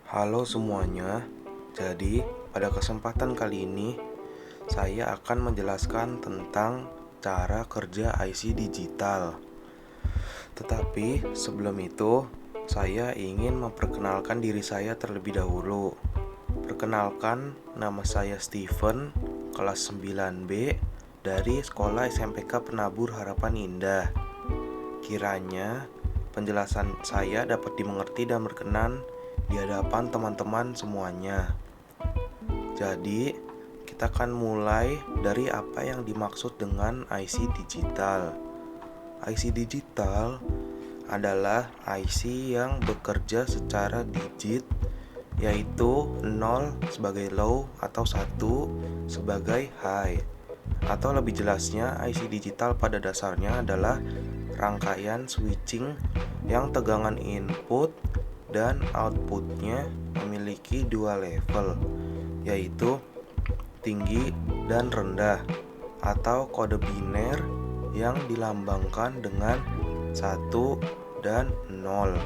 Halo semuanya, jadi pada kesempatan kali ini saya akan menjelaskan tentang cara kerja IC digital. Tetapi sebelum itu, saya ingin memperkenalkan diri saya terlebih dahulu. Perkenalkan, nama saya Steven, kelas 9B dari Sekolah SMPK Penabur Harapan Indah. Kiranya penjelasan saya dapat dimengerti dan berkenan di hadapan teman-teman semuanya. Jadi, kita akan mulai dari apa yang dimaksud dengan IC digital. IC digital adalah IC yang bekerja secara digit, yaitu 0 sebagai low atau 1 sebagai high. Atau lebih jelasnya, IC digital pada dasarnya adalah rangkaian switching yang tegangan input dan outputnya memiliki dua level, yaitu tinggi dan rendah, atau kode biner yang dilambangkan dengan 1 dan 0.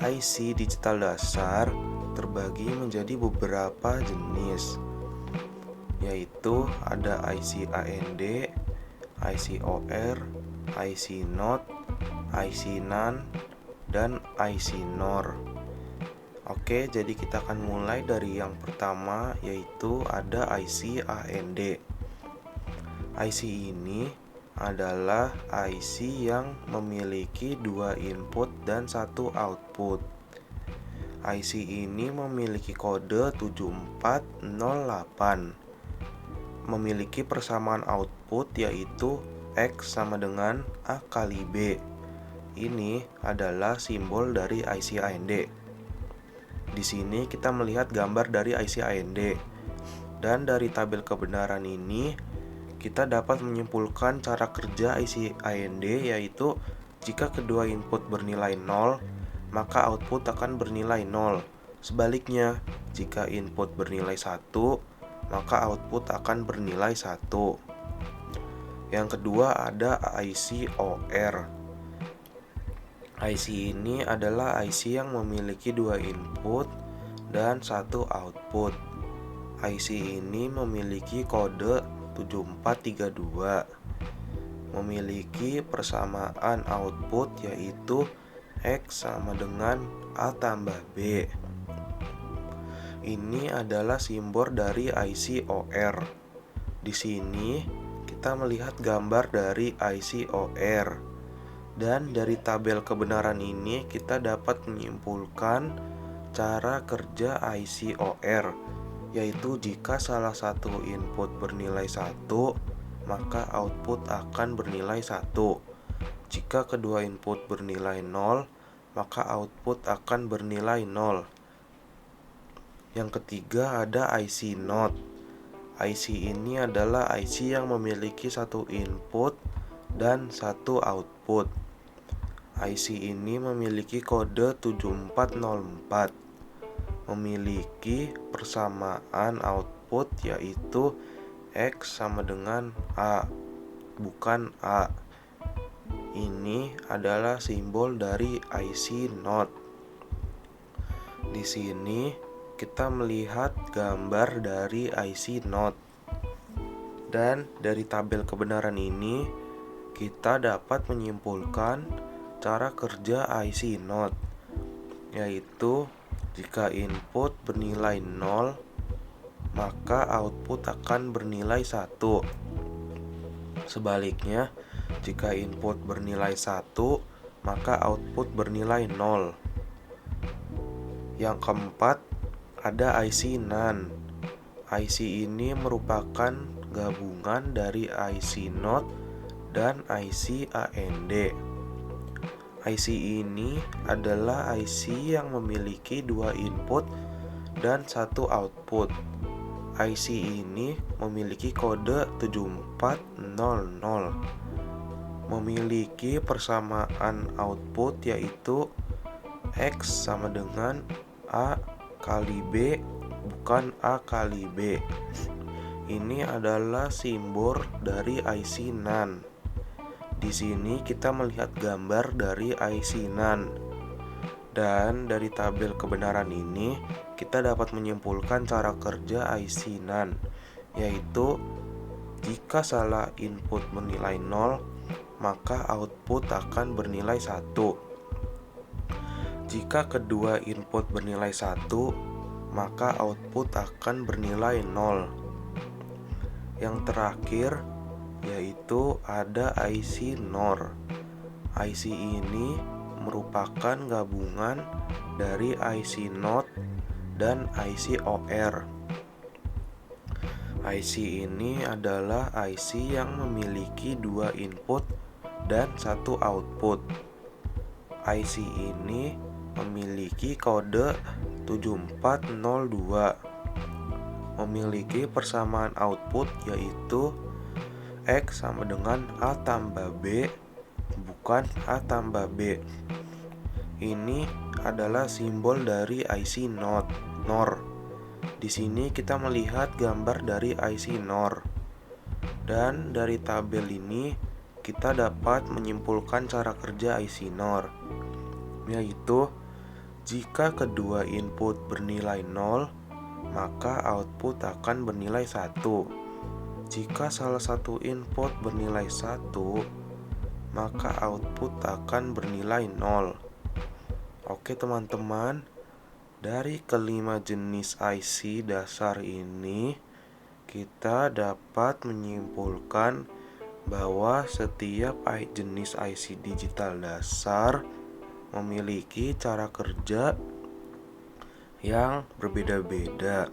IC digital dasar terbagi menjadi beberapa jenis, yaitu ada IC AND, IC OR, IC NOT, IC NAND, dan IC NOR. Oke, jadi kita akan mulai dari yang pertama, yaitu ada IC AND. IC ini adalah IC yang memiliki 2 input dan 1 output. IC ini memiliki kode 7408, memiliki persamaan output yaitu X sama dengan A kali B. Ini adalah simbol dari IC AND. Di sini kita melihat gambar dari IC AND. Dan dari tabel kebenaran ini kita dapat menyimpulkan cara kerja IC AND, yaitu jika kedua input bernilai 0, maka output akan bernilai 0. Sebaliknya, jika input bernilai 1, maka output akan bernilai 1. Yang kedua ada IC OR. IC ini adalah IC yang memiliki 2 input dan 1 output. IC ini memiliki kode 7432, memiliki persamaan output yaitu X sama dengan A tambah B. Ini adalah simbol dari IC OR. Di sini kita melihat gambar dari IC OR. Dan dari tabel kebenaran ini kita dapat menyimpulkan cara kerja IC OR, yaitu jika salah satu input bernilai 1, maka output akan bernilai 1. Jika kedua input bernilai 0, maka output akan bernilai 0. Yang ketiga ada IC NOT. IC ini adalah IC yang memiliki 1 input dan 1 output. IC ini memiliki kode 7404, memiliki persamaan output yaitu X sama dengan A, bukan A. Ini adalah simbol dari IC NOT. Di sini kita melihat gambar dari IC NOT. Dan dari tabel kebenaran ini kita dapat menyimpulkan cara kerja IC NOT, yaitu jika input bernilai 0, maka output akan bernilai 1. Sebaliknya, jika input bernilai 1, maka output bernilai 0. Yang keempat, ada IC NAND. IC ini merupakan gabungan dari IC NOT dan IC AND. IC ini adalah IC yang memiliki 2 input dan 1 output. IC ini memiliki kode 7400, memiliki persamaan output yaitu X sama dengan A kali B, bukan A kali B. Ini adalah simbol dari IC NAND. Di sini kita melihat gambar dari IC NAND. Dan dari tabel kebenaran ini, kita dapat menyimpulkan cara kerja IC NAND, yaitu jika salah input bernilai 0, maka output akan bernilai 1. Jika kedua input bernilai 1, maka output akan bernilai 0. Yang terakhir, yaitu ada IC NOR. IC ini merupakan gabungan dari IC NOT dan IC OR. IC ini adalah IC yang memiliki 2 input dan 1 output. IC ini memiliki kode 7402, memiliki persamaan output yaitu X sama dengan A tambah B, bukan A tambah B. Ini adalah simbol dari IC NOR. Di sini kita melihat gambar dari IC NOR. Dan dari tabel ini kita dapat menyimpulkan cara kerja IC NOR, yaitu jika kedua input bernilai 0, maka output akan bernilai 1. Jika salah satu input bernilai 1, maka output akan bernilai 0. Oke teman-teman, dari kelima jenis IC dasar ini, kita dapat menyimpulkan bahwa setiap jenis IC digital dasar memiliki cara kerja yang berbeda-beda.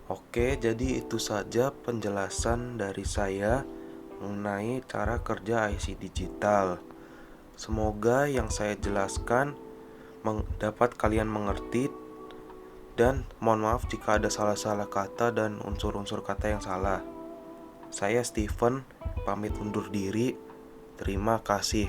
Oke, jadi itu saja penjelasan dari saya mengenai cara kerja IC digital. Semoga yang saya jelaskan dapat kalian mengerti, dan mohon maaf jika ada salah-salah kata dan unsur-unsur kata yang salah. Saya Steven, pamit undur diri. Terima kasih.